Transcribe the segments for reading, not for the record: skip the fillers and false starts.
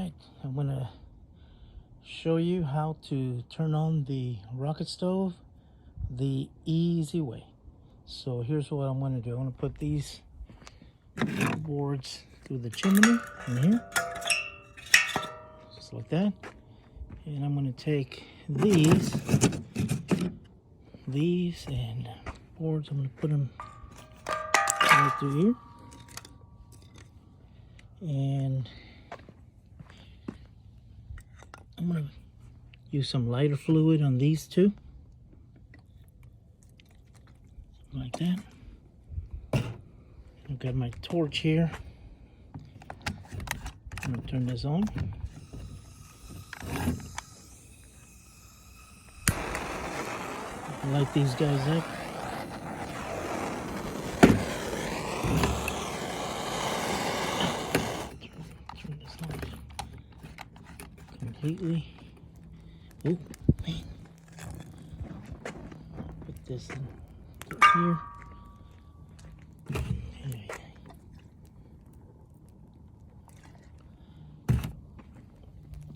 right, I'm gonna show you how to turn on the rocket stove the easy way. So here's what I'm gonna do. I'm gonna put these boards through the chimney in here, just like that. And I'm gonna take these and boards, I'm gonna put them right through here. And I'm gonna use some lighter fluid on these two, like that. I've got my torch here. I'm gonna turn this on. Light these guys up. Turn this off completely. Oh man! Put this in here.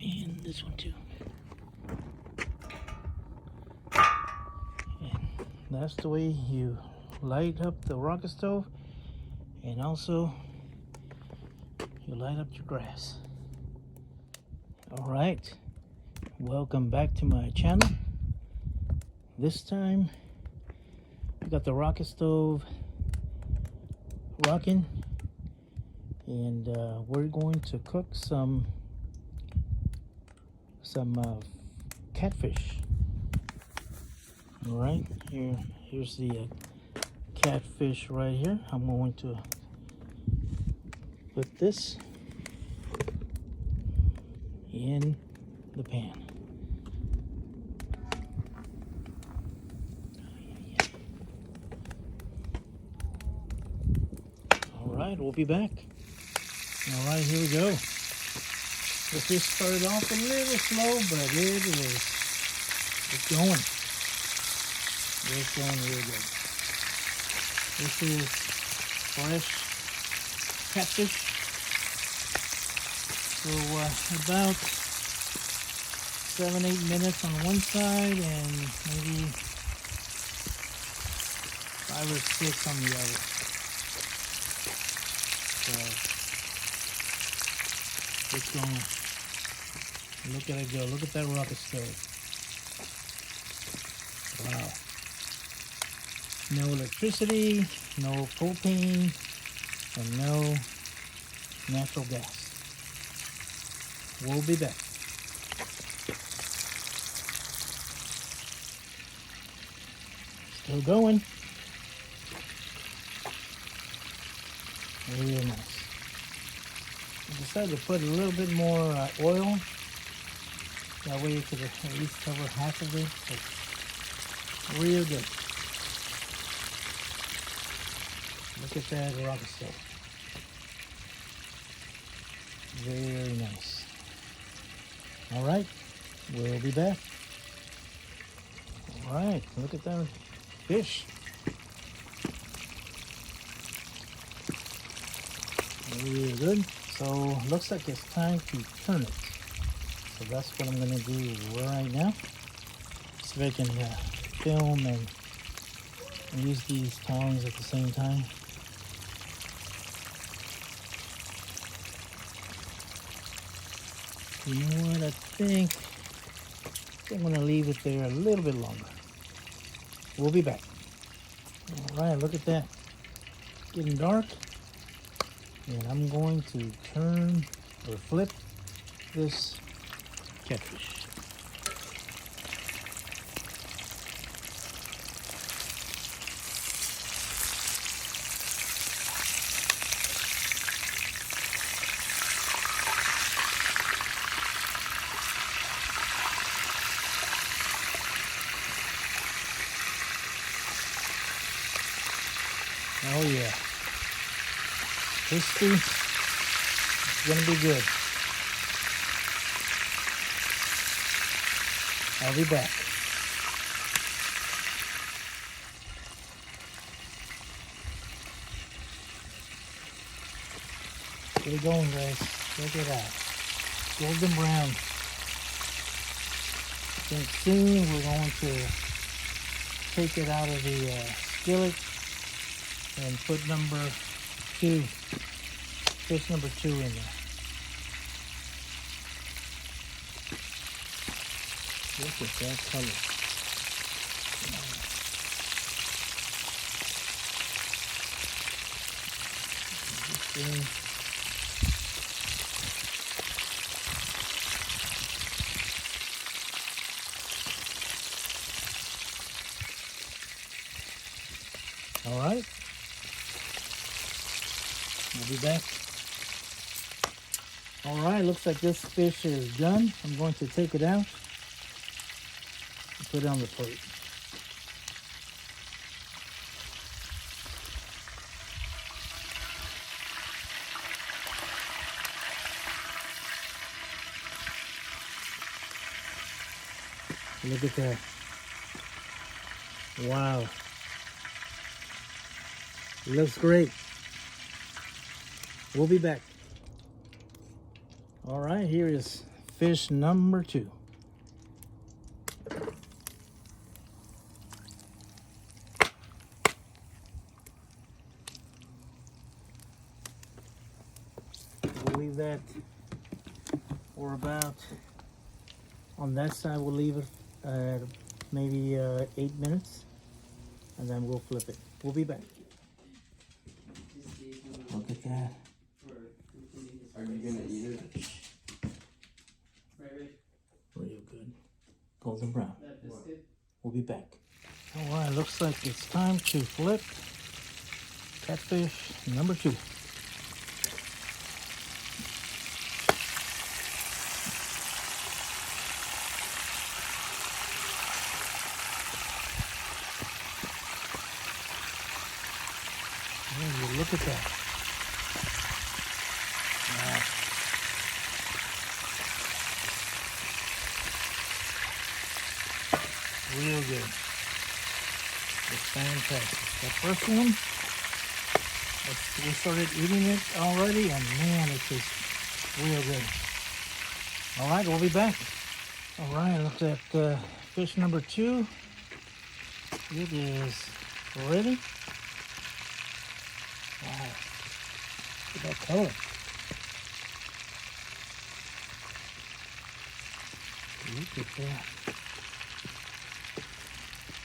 And this one too. And that's the way you light up the rocket stove, and also you light up your grass. All right, welcome back to my channel. This time we got the rocket stove rocking, and we're going to cook some catfish. All right, here's the catfish right here. I'm going to put this in the pan. All right, we'll be back. All right, here we go. This just started off a little slow, but it's going. It's going real good. This is fresh catfish. So about 7-8 minutes on one side and maybe 5 or 6 on the other. So it's going. Look at it go. Look at that rocket stove. Wow. No electricity, no propane, and no natural gas. We'll be back. Still going. Really nice. I decided to put a little bit more oil. That way you could at least cover half of it. It's real good. Look at that rocket stove. Very nice. All right, we'll be back. All right, look at that fish. Really good. So looks like it's time to turn it. So that's what I'm gonna do right now. So I can film and use these tongs at the same time. You know what, I think I'm gonna leave it there a little bit longer. We'll be back. All right, look at that. It's getting dark. And I'm going to turn or flip this catfish. Oh yeah. Crispy. It's gonna be good. I'll be back. Get it going, guys. Check it out. golden brown. Then soon we're going to take it out of the skillet and put number 2, fish number 2 in there. Look at that color. All right, we'll be back. All right, looks like this fish is done. I'm going to take it out and put it on the plate. Look at that. Wow. Looks great. We'll be back. All right, here is fish number 2. We'll leave that for about, on that side, we'll leave it at maybe 8 minutes, and then we'll flip it. We'll be back. Look at that. Are you gonna eat it? Real good. Golden brown. We'll be back. All right, looks like it's time to flip catfish number 2. Oh, look at that. Wow. Real good. It's fantastic. The first one, we started eating it already, and man, it's just real good. All right, we'll be back. All right, look at fish number 2. It is ready. Wow, look at that color. Look at that.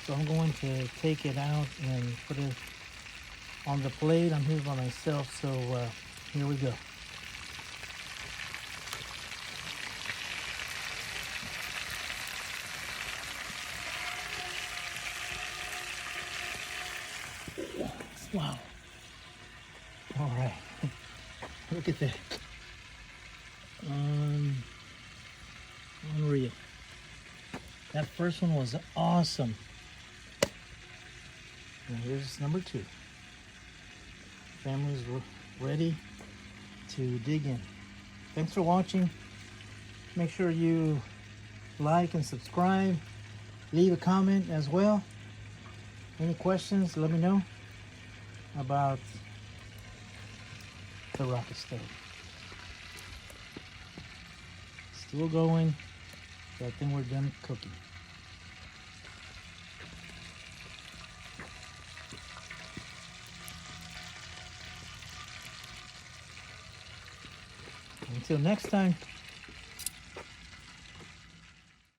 So I'm going to take it out and put it on the plate. I'm here by myself, so here we go. Wow. All right. Look at that. Unreal. That first one was awesome. And here's number 2. Family's ready to dig in. Thanks for watching. Make sure you like and subscribe. Leave a comment as well. Any questions, let me know about the rocket stove. Still going, so I think we're done cooking. Until next time.